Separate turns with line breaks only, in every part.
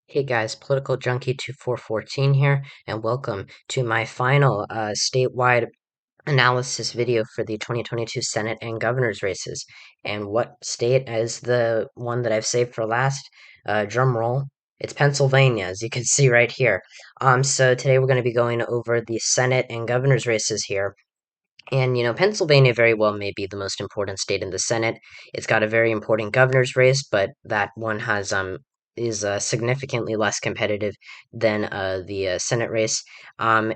Hey guys, Political Junkie 2414 here, and welcome to my final statewide analysis video for the 2022 Senate and governor's races. And what state is the one that I've saved for last? Drum roll. It's Pennsylvania, as you can see right here. So today we're going to be going over the Senate and governor's races here. And, Pennsylvania very well may be the most important state in the Senate. It's got a very important governor's race, but that one is significantly less competitive than the Senate race. And,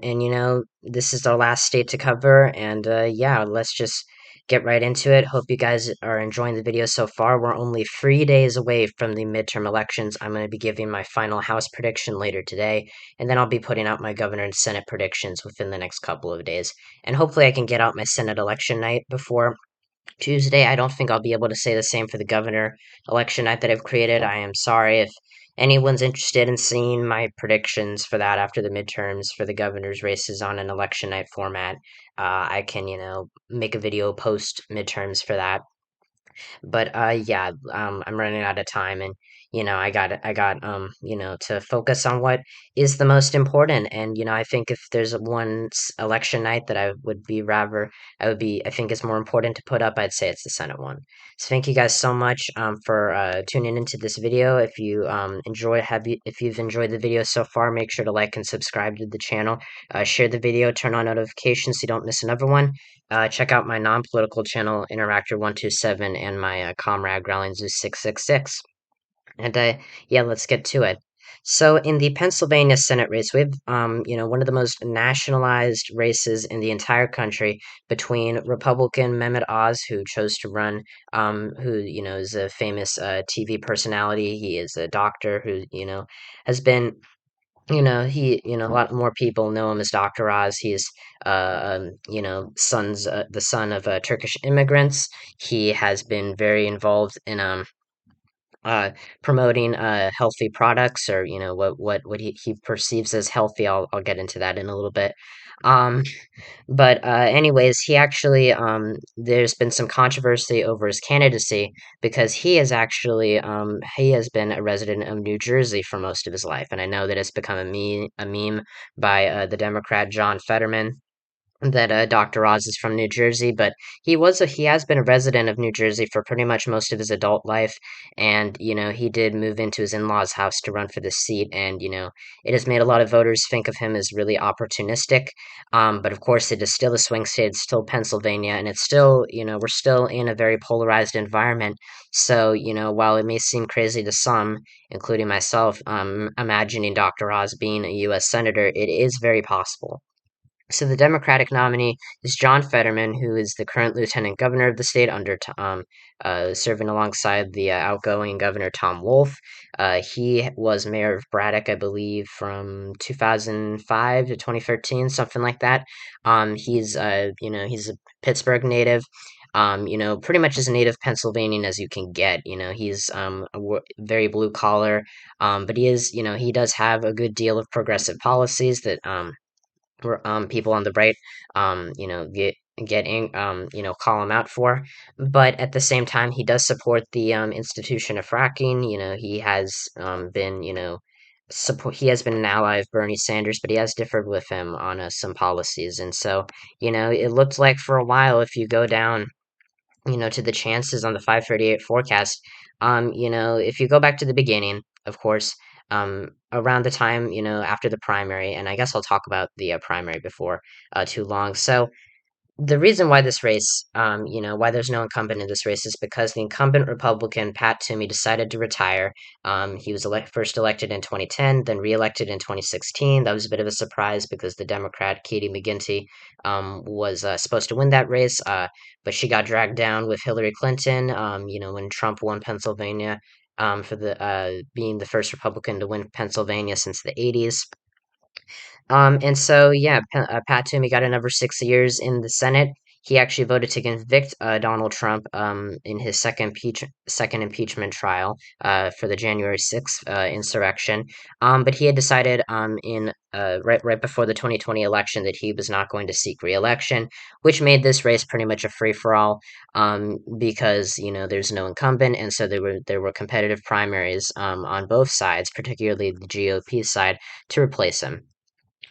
this is our last state to cover, and yeah, let's just get right into it. Hope you guys are enjoying the video so far. We're only 3 days away from the midterm elections. I'm going to be giving my final House prediction later today, and then I'll be putting out my governor and Senate predictions within the next couple of days. And hopefully I can get out my Senate election night before Tuesday. I don't think I'll be able to say the same for the governor election night that I've created. I am sorry if anyone's interested in seeing my predictions for that after the midterms for the governor's races on an election night format. I can, make a video post midterms for that. But yeah, I'm running out of time, and I got to focus on what is the most important. And I think if there's one election night that I think it's more important to put up, I'd say it's the Senate one. So thank you guys so much for tuning into this video. If you've enjoyed the video so far, make sure to like and subscribe to the channel. Share the video, turn on notifications so you don't miss another one. Check out my non-political channel, Interactor127, and my comrade, Growling Zeus 666. And yeah, let's get to it. So in the Pennsylvania Senate race, we have one of the most nationalized races in the entire country between Republican Mehmet Oz, who chose to run, who is a famous TV personality. He is a doctor who has been a lot more people know him as Dr. Oz. He's, the son of Turkish immigrants. He has been very involved in uh, promoting healthy products, or what he perceives as healthy. I'll get into that in a little bit. Um, but anyways, there's been some controversy over his candidacy because he has been a resident of New Jersey for most of his life, and I know that it's become a meme by the Democrat John Fetterman that Dr. Oz is from New Jersey, but he has been a resident of New Jersey for pretty much most of his adult life, and he did move into his in-laws' house to run for the seat, and it has made a lot of voters think of him as really opportunistic. But of course, it is still a swing state, it's still Pennsylvania, and it's still we're still in a very polarized environment. So while it may seem crazy to some, including myself, imagining Dr. Oz being a U.S. senator, it is very possible. So the Democratic nominee is John Fetterman, who is the current lieutenant governor of the state serving alongside the outgoing governor Tom Wolf. He was mayor of Braddock, I believe, from 2005 to 2013, something like that. He's a Pittsburgh native. Pretty much as native Pennsylvanian as you can get. He's very blue collar, but he does have a good deal of progressive policies that people on the right, call him out for. But at the same time, he does support the institution of fracking. He has been, he has been an ally of Bernie Sanders, but he has differed with him on some policies. And so, it looked like for a while, if you go down, to the chances on the 538 forecast, if you go back to the beginning, of course, around the time, after the primary, and I guess I'll talk about the primary before too long. So, the reason why this race, why there's no incumbent in this race is because the incumbent Republican, Pat Toomey, decided to retire. He was first elected in 2010, then reelected in 2016. That was a bit of a surprise because the Democrat, Katie McGinty, was supposed to win that race, but she got dragged down with Hillary Clinton, when Trump won Pennsylvania, for being the first Republican to win Pennsylvania since the 80s. And so, yeah, Pat Toomey got another 6 years in the Senate. he actually voted to convict Donald Trump in his second impeachment trial for the January 6th insurrection. But he had decided in right before the 2020 election that he was not going to seek re-election, which made this race pretty much a free-for-all because there's no incumbent, and so there were competitive primaries on both sides, particularly the GOP side, to replace him.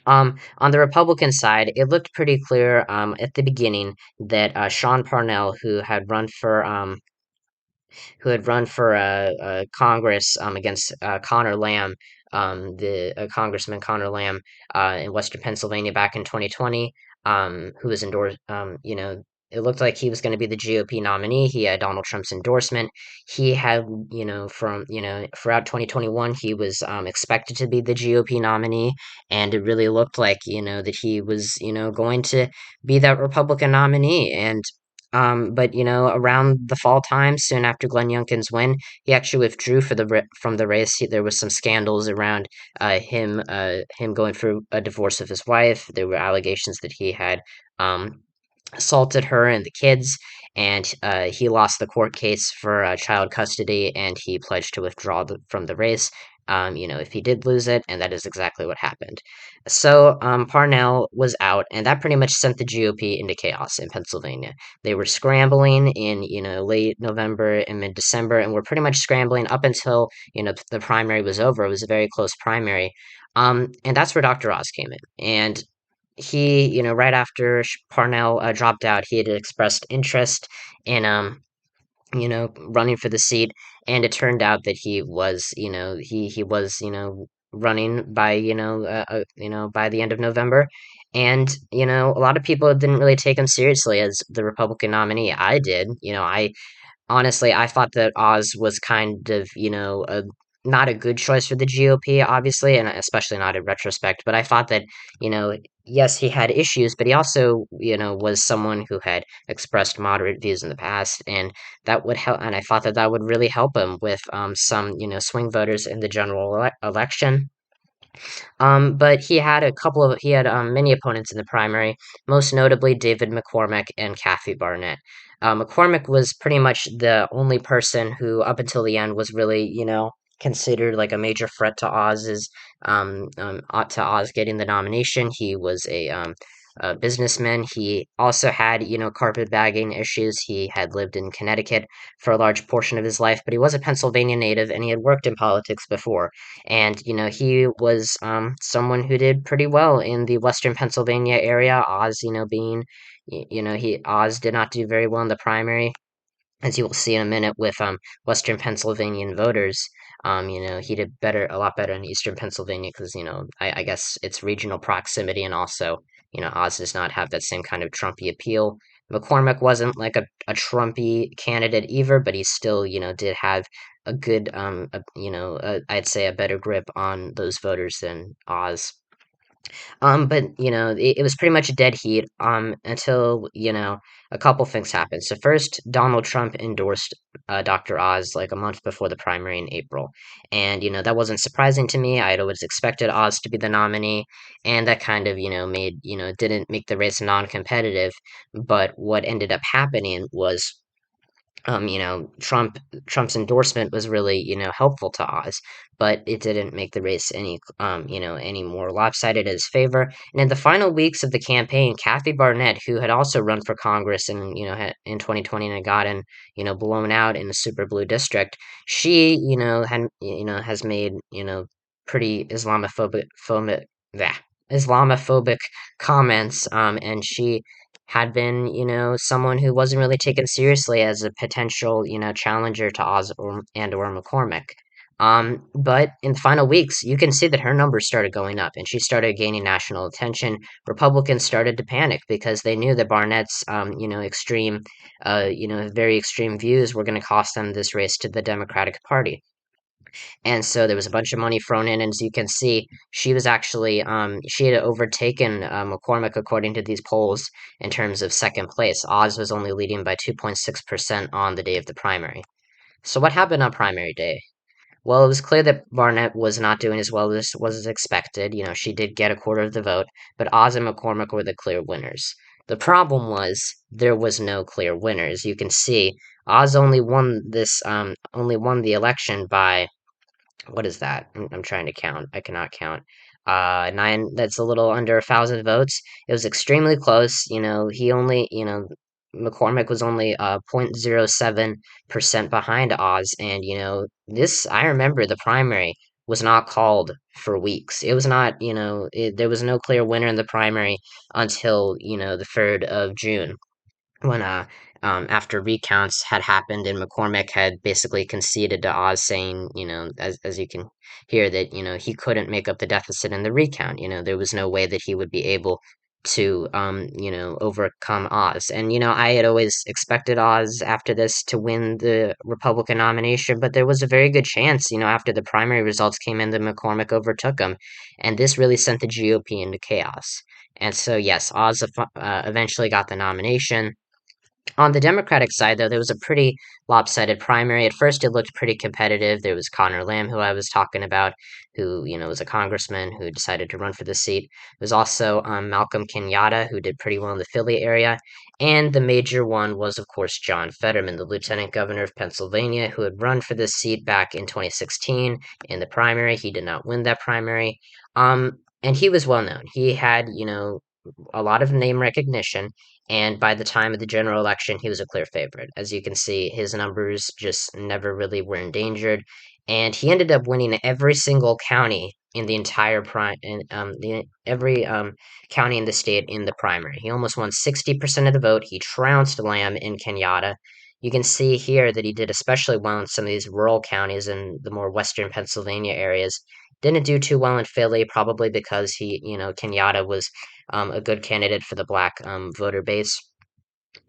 On the Republican side, it looked pretty clear at the beginning that Sean Parnell, who had run for Congress against Connor Lamb, the Congressman Connor Lamb in Western Pennsylvania back in 2020, who was endorsed. It looked like he was going to be the GOP nominee. He had Donald Trump's endorsement. He had, throughout 2021, he was expected to be the GOP nominee, and it really looked like, that he was, going to be that Republican nominee. But around the fall time, soon after Glenn Youngkin's win, he actually withdrew from the race. There was some scandals around him going through a divorce of his wife. There were allegations that he had assaulted her and the kids, and he lost the court case for child custody, and he pledged to withdraw from the race. If he did lose it, and that is exactly what happened. So Parnell was out, and that pretty much sent the GOP into chaos in Pennsylvania. They were scrambling in late November and mid December, and were pretty much scrambling up until the primary was over. It was a very close primary, and that's where Dr. Oz came in, and he, right after Parnell dropped out, he had expressed interest in, running for the seat, and it turned out that he was, he was, running by, by the end of November, and a lot of people didn't really take him seriously as the Republican nominee. I did, honestly, I thought that Oz was kind of, not a good choice for the GOP, obviously, and especially not in retrospect. But I thought that, yes, he had issues, but he also, was someone who had expressed moderate views in the past, and that would help. And I thought that that would really help him with some, swing voters in the general election. But he had many opponents in the primary, most notably David McCormick and Kathy Barnett. McCormick was pretty much the only person who, up until the end, was really, considered like a major threat to Oz getting the nomination. He was a businessman. He also had, carpetbagging issues. He had lived in Connecticut for a large portion of his life, but he was a Pennsylvania native and he had worked in politics before. And he was someone who did pretty well in the Western Pennsylvania area. Oz, being, he Oz did not do very well in the primary, as you will see in a minute with Western Pennsylvanian voters. He did a lot better in Eastern Pennsylvania because I guess it's regional proximity, and also Oz does not have that same kind of Trumpy appeal. McCormick wasn't like a Trumpy candidate either, but he still did have a good I'd say a better grip on those voters than Oz. But it was pretty much a dead heat until a couple things happened. So first, Donald Trump endorsed Dr. Oz like a month before the primary in April, and that wasn't surprising to me. I had always expected Oz to be the nominee, and that kind of made didn't make the race non-competitive. But what ended up happening was Trump's endorsement was really, helpful to Oz, but it didn't make the race any more lopsided in his favor. And in the final weeks of the campaign, Kathy Barnett, who had also run for Congress in 2020 and had gotten, blown out in the super blue district, she, has made, pretty Islamophobic comments, and she had been, someone who wasn't really taken seriously as a potential, challenger to Oz or McCormick. But in the final weeks, you can see that her numbers started going up, and she started gaining national attention. Republicans started to panic because they knew that Barnett's, very extreme views were going to cost them this race to the Democratic Party. And so there was a bunch of money thrown in, and as you can see, she was actually she had overtaken McCormick according to these polls in terms of second place. Oz was only leading by 2.6% on the day of the primary. So what happened on primary day? Well, it was clear that Barnett was not doing as well as was expected. She did get a quarter of the vote, but Oz and McCormick were the clear winners. The problem was there was no clear winners. You can see Oz only won the election by, what is that? I'm trying to count. I cannot count. Nine. That's a little under 1,000 votes. It was extremely close. He only, McCormick was only 0.07% behind Oz, and this. I remember the primary was not called for weeks. It was not, there was no clear winner in the primary until the 3rd of June when after recounts had happened and McCormick had basically conceded to Oz, saying, as you can hear, that he couldn't make up the deficit in the recount. There was no way that he would be able to overcome Oz. And I had always expected Oz after this to win the Republican nomination, but there was a very good chance, after the primary results came in, that McCormick overtook him, and this really sent the GOP into chaos. And so, yes, Oz eventually got the nomination. On the Democratic side, though, there was a pretty lopsided primary. At first, it looked pretty competitive. There was Connor Lamb, who I was talking about, who, was a congressman who decided to run for the seat. There was also Malcolm Kenyatta, who did pretty well in the Philly area. And the major one was, of course, John Fetterman, the lieutenant governor of Pennsylvania, who had run for this seat back in 2016 in the primary. He did not win that primary. And he was well known. He had, a lot of name recognition, and by the time of the general election, he was a clear favorite. As you can see, his numbers just never really were endangered, and he ended up winning every single county in the entire every county in the state in the primary. He almost won 60% of the vote. He trounced Lamb in Kenyatta. You can see here that he did especially well in some of these rural counties in the more western Pennsylvania areas. Didn't do too well in Philly, probably because Kenyatta was a good candidate for the black voter base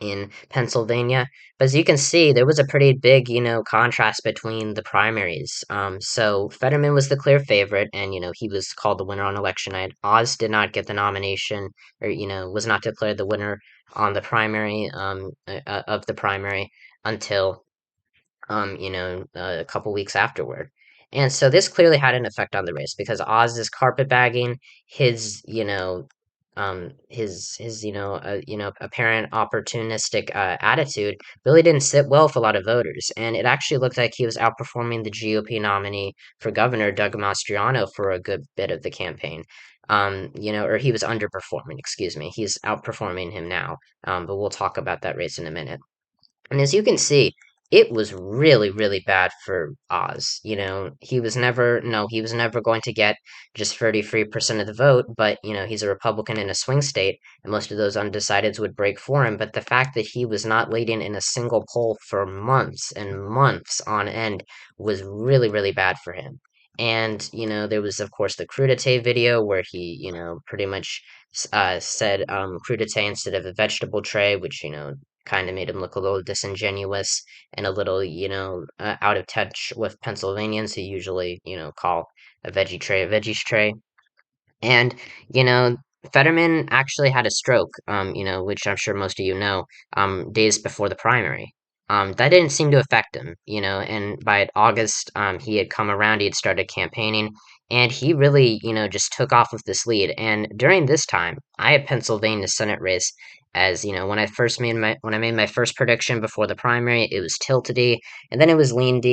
in Pennsylvania. But as you can see, there was a pretty big, contrast between the primaries. So Fetterman was the clear favorite, and he was called the winner on election night. Oz did not get the nomination, or was not declared the winner on the primary of the primary until a couple weeks afterward. And so this clearly had an effect on the race because Oz's carpetbagging, his, apparent opportunistic attitude really didn't sit well with a lot of voters. And it actually looked like he was outperforming the GOP nominee for governor, Doug Mastriano, for a good bit of the campaign. Or he was underperforming, excuse me. He's outperforming him now. But we'll talk about that race in a minute. And as you can see, it was really, really bad for Oz. He was never going to get just 33% of the vote, but, he's a Republican in a swing state, and most of those undecideds would break for him. But the fact that he was not leading in a single poll for months and months on end was really, really bad for him. And, there was, of course, the crudité video where he, pretty much said crudité instead of a vegetable tray, which, kind of made him look a little disingenuous and a little, out of touch with Pennsylvanians who usually, call a veggie tray a veggies tray. And, you know, Fetterman actually had a stroke, which I'm sure most of you know, days before the primary. That didn't seem to affect him, and by August, he had come around, he had started campaigning, and he really, just took off with this lead. And during this time, I had Pennsylvania Senate race as, when I made my first prediction before the primary, it was tilted, and then it was leaned.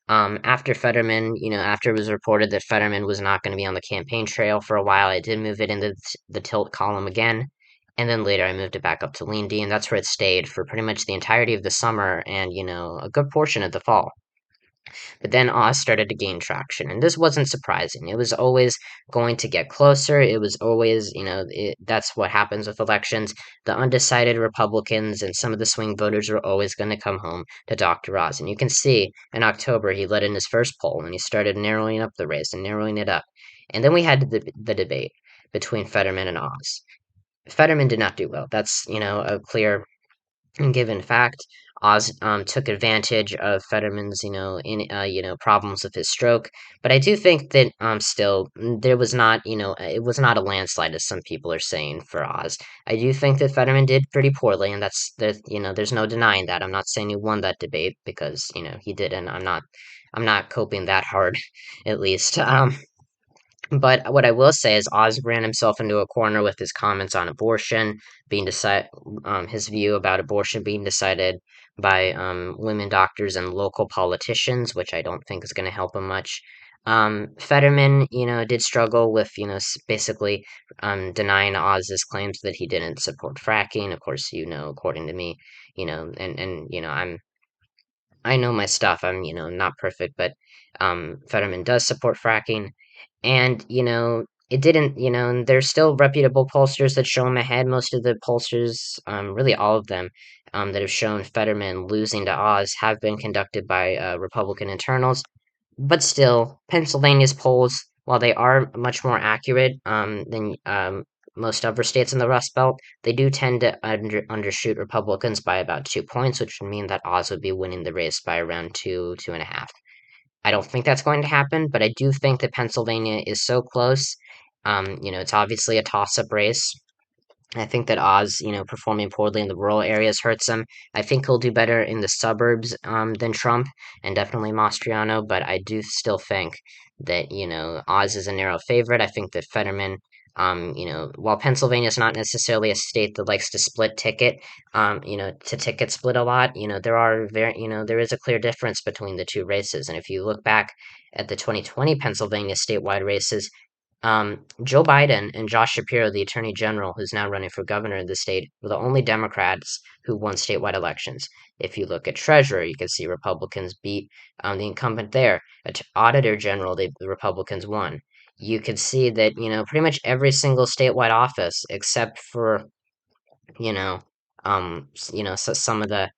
After Fetterman, after it was reported that Fetterman was not going to be on the campaign trail for a while, I did move it into the tilt column again. And then later I moved it back up to lean D, and that's where it stayed for pretty much the entirety of the summer and, a good portion of the fall. But then Oz started to gain traction, and this wasn't surprising. It was always going to get closer. It was always, that's what happens with elections. The undecided Republicans and some of the swing voters were always going to come home to Dr. Oz. And you can see in October he led in his first poll, and he started narrowing up the race and narrowing it up. And then we had the debate between Fetterman and Oz. Fetterman did not do well. That's, a clear given fact. Oz took advantage of Fetterman's, problems with his stroke, but I do think that still there was not, it was not a landslide as some people are saying for Oz. I do think that Fetterman did pretty poorly, and there's no denying that. I'm not saying he won that debate because he didn't. I'm not coping that hard, at least. But what I will say is Oz ran himself into a corner with his comments on abortion being decided, his view about abortion being decided by women doctors and local politicians, which I don't think is going to help him much. Fetterman, did struggle with, basically denying Oz's claims that he didn't support fracking. Of course, according to me, and I know my stuff. I'm, not perfect, but Fetterman does support fracking. And, it didn't, and there's still reputable pollsters that show him ahead. Most of the pollsters, really all of them, that have shown Fetterman losing to Oz have been conducted by Republican internals. But still, Pennsylvania's polls, while they are much more accurate than most other states in the Rust Belt, they do tend to undershoot Republicans by about 2 points, which would mean that Oz would be winning the race by around two and a half. I don't think that's going to happen, but I do think that Pennsylvania is so close. It's obviously a toss-up race. I think that Oz, performing poorly in the rural areas hurts him. I think he'll do better in the suburbs than Trump, and definitely Mastriano, but I do still think that, Oz is a narrow favorite. I think that Fetterman, while Pennsylvania is not necessarily a state that likes to split ticket, to ticket split a lot, there is a clear difference between the two races. And if you look back at the 2020 Pennsylvania statewide races, Joe Biden and Josh Shapiro, the Attorney General, who's now running for governor of the state, were the only Democrats who won statewide elections. If you look at Treasurer, you can see Republicans beat the incumbent there. Auditor General, the Republicans won. You could see that, pretty much every single statewide office, except for you know, so some of the,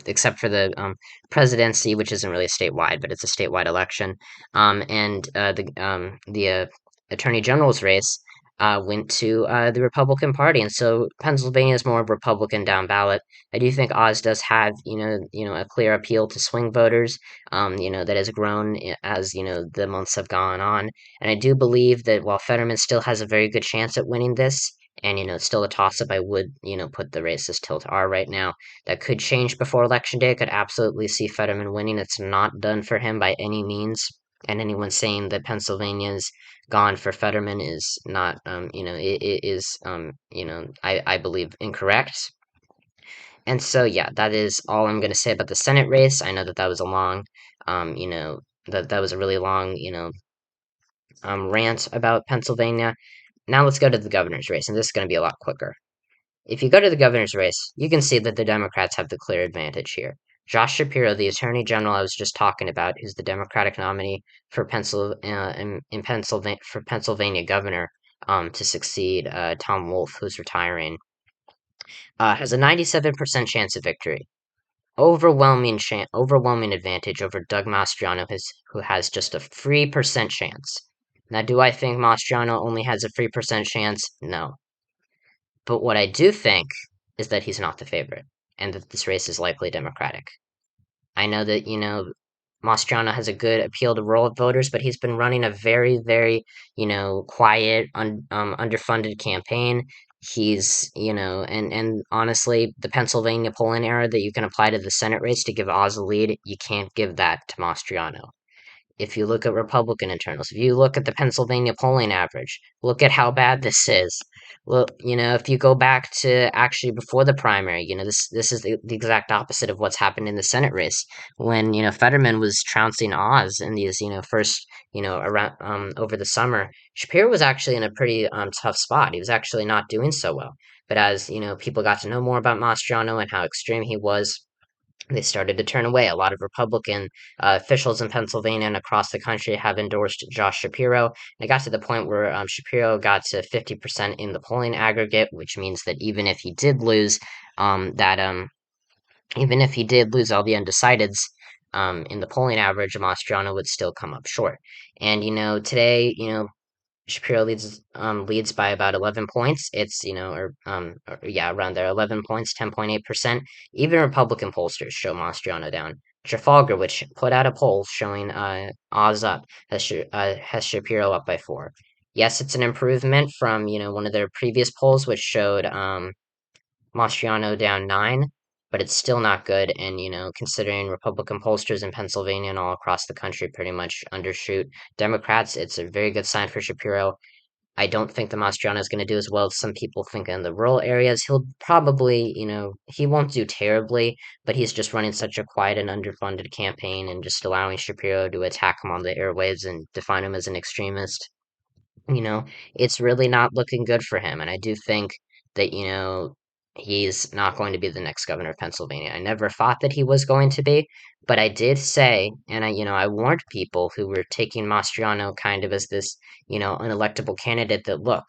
except for the presidency, which isn't really statewide, but it's a statewide election, and the attorney general's race went to the Republican Party, and so Pennsylvania is more Republican down ballot. I do think Oz does have, a clear appeal to swing voters, that has grown as the months have gone on. And I do believe that while Fetterman still has a very good chance at winning this, and it's still a toss up, I would, put the race as tilt R right now. That could change before election day. I could absolutely see Fetterman winning. It's not done for him by any means. And anyone saying that Pennsylvania's gone for Fetterman is not, it is, I believe incorrect. And so, yeah, that is all I'm going to say about the Senate race. I know that that was a long, that was a really long, rant about Pennsylvania. Now let's go to the governor's race, and this is going to be a lot quicker. If you go to the governor's race, you can see that the Democrats have the clear advantage here. Josh Shapiro, the Attorney General I was just talking about, who's the Democratic nominee for in Pennsylvania for Pennsylvania governor to succeed Tom Wolf, who's retiring, has a 97% chance of victory. Overwhelming advantage over Doug Mastriano, who has just a 3% chance. Now, do I think Mastriano only has a 3% chance? No. But what I do think is that he's not the favorite, and that this race is likely Democratic. I know that, Mastriano has a good appeal to rural voters, but he's been running a very, very, quiet, underfunded campaign. He's, and honestly, the Pennsylvania polling error that you can apply to the Senate race to give Oz a lead, you can't give that to Mastriano. If you look at Republican internals, if you look at the Pennsylvania polling average, look at how bad this is. Well, if you go back to actually before the primary, this is the exact opposite of what's happened in the Senate race when, Fetterman was trouncing Oz in these, first, around over the summer. Shapiro was actually in a pretty tough spot. He was actually not doing so well. But as, people got to know more about Mastriano and how extreme he was, they started to turn away. A lot of Republican officials in Pennsylvania and across the country have endorsed Josh Shapiro. And it got to the point where Shapiro got to 50% in the polling aggregate, which means that that even if he did lose all the undecideds in the polling average, Mastriano would still come up short. And today, Shapiro leads by about 11 points. It's yeah, around there, 11 points, 10.8%. Even Republican pollsters show Mastriano down. Trafalgar, which put out a poll showing Oz up, has Shapiro up by 4. Yes, it's an improvement from one of their previous polls, which showed Mastriano down 9. but it's still not good. And, considering Republican pollsters in Pennsylvania and all across the country pretty much undershoot Democrats, it's a very good sign for Shapiro. I don't think the Mastriano is going to do as well as some people think in the rural areas. He'll probably, he won't do terribly, but he's just running such a quiet and underfunded campaign and just allowing Shapiro to attack him on the airwaves and define him as an extremist. you know, it's really not looking good for him. And I do think that, he's not going to be the next governor of Pennsylvania. I never thought that he was going to be, but I did say, and I warned people who were taking Mastriano kind of as this, unelectable candidate that look,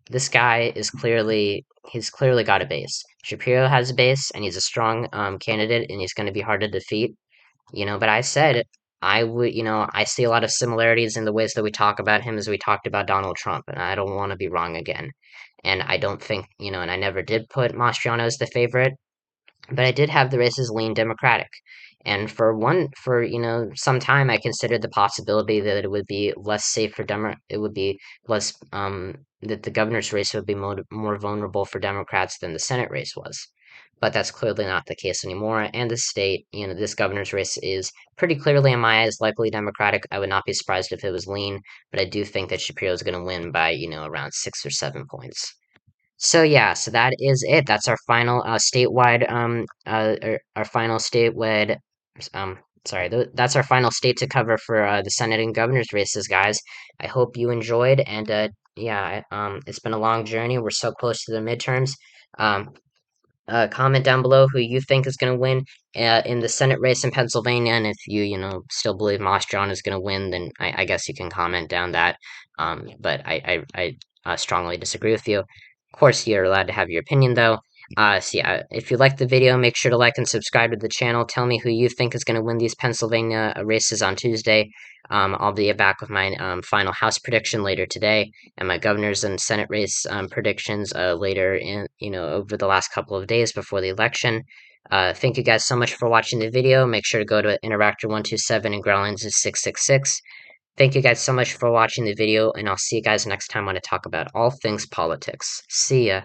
this guy he's clearly got a base. Shapiro has a base, and he's a strong candidate, and he's going to be hard to defeat. But I said I would, I see a lot of similarities in the ways that we talk about him as we talked about Donald Trump, and I don't want to be wrong again. And I don't think, and I never did put Mastriano as the favorite, but I did have the races lean Democratic. And for some time, I considered the possibility that it would be less safe for it would be less, that the governor's race would be more vulnerable for Democrats than the Senate race was. But that's clearly not the case anymore. And the state, this governor's race is pretty clearly, in my eyes, likely Democratic. I would not be surprised if it was lean, but I do think that Shapiro is going to win by, around 6 or 7 points. So yeah, so that is it. That's our final statewide our final statewide sorry, that's our final state to cover for the Senate and governor's races, guys. I hope you enjoyed, and yeah, it's been a long journey. We're so close to the midterms. Um Comment down below who you think is going to win in the Senate race in Pennsylvania, and if still believe John is going to win, then I guess you can comment down that. But I strongly disagree with you. Of course, you're allowed to have your opinion, though. So yeah, if you liked the video, make sure to like and subscribe to the channel. Tell me who you think is going to win these Pennsylvania races on Tuesday. I'll be back with my final House prediction later today and my governor's and Senate race predictions later in, over the last couple of days before the election. Thank you guys so much for watching the video. Make sure to go to Interactor127 and Growlins is 666. Thank you guys so much for watching the video, and I'll see you guys next time when I talk about all things politics. See ya.